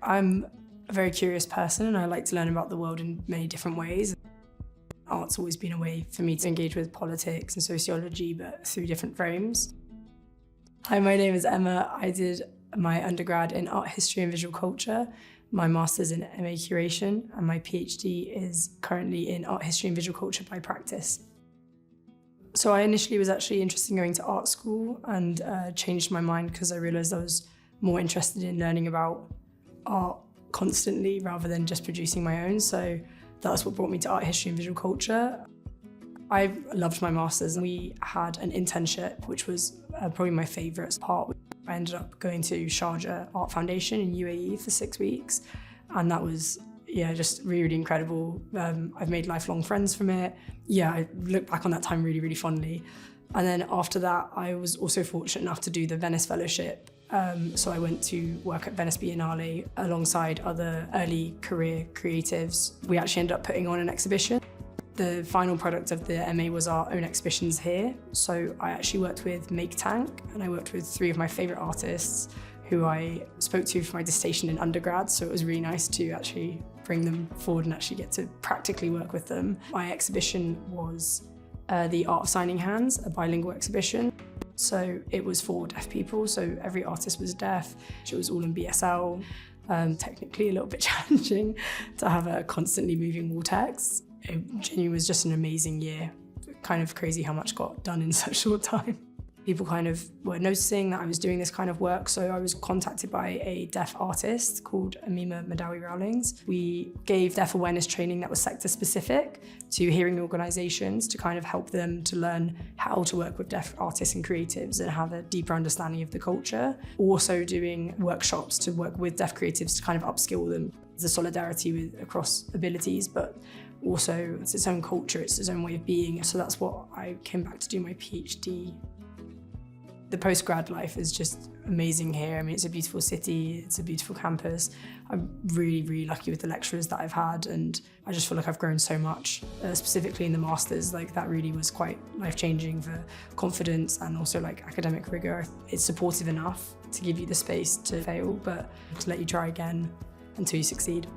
I'm a very curious person and I like to learn about the world in many different ways. Art's always been a way for me to engage with politics and sociology, but through different frames. Hi, my name is Emma. I did my undergrad in art history and visual culture, my master's in MA Curation, and my PhD is currently in art history and visual culture by practice. So I initially was actually interested in going to art school and changed my mind because I realised I was more interested in learning about art constantly rather than just producing my own. So that's what brought me to art history and visual culture. I loved my master's. We had an internship, which was probably my favourite part. I ended up going to Sharjah Art Foundation in UAE for 6 weeks. And that was, just really, really incredible. I've made lifelong friends from it. I look back on that time really, really fondly. And then after that, I was also fortunate enough to do the Venice Fellowship. So I went to work at Venice Biennale alongside other early career creatives. We actually ended up putting on an exhibition. The final product of the MA was our own exhibitions here. So I actually worked with Make Tank and I worked with 3 of my favourite artists who I spoke to for my dissertation in undergrad. So it was really nice to actually bring them forward and actually get to practically work with them. My exhibition was the Art of Signing Hands, a bilingual exhibition. So it was for deaf people, so every artist was deaf. It was all in BSL, technically a little bit challenging to have a constantly moving wall text. It genuinely was just an amazing year. Kind of crazy how much got done in such a short time. People kind of were noticing that I was doing this kind of work, so I was contacted by a deaf artist called Amima Madawi Rowlings. We gave deaf awareness training that was sector specific to hearing organisations to kind of help them to learn how to work with deaf artists and creatives and have a deeper understanding of the culture. Also doing workshops to work with deaf creatives to kind of upskill them. The solidarity across abilities, but also it's its own culture, it's its own way of being. So that's what I came back to do my PhD. The post-grad life is just amazing here. I mean, it's a beautiful city, it's a beautiful campus. I'm really, really lucky with the lecturers that I've had, and I just feel like I've grown so much, specifically in the masters. Like, that really was quite life-changing for confidence and also like academic rigor. It's supportive enough to give you the space to fail, but to let you try again until you succeed.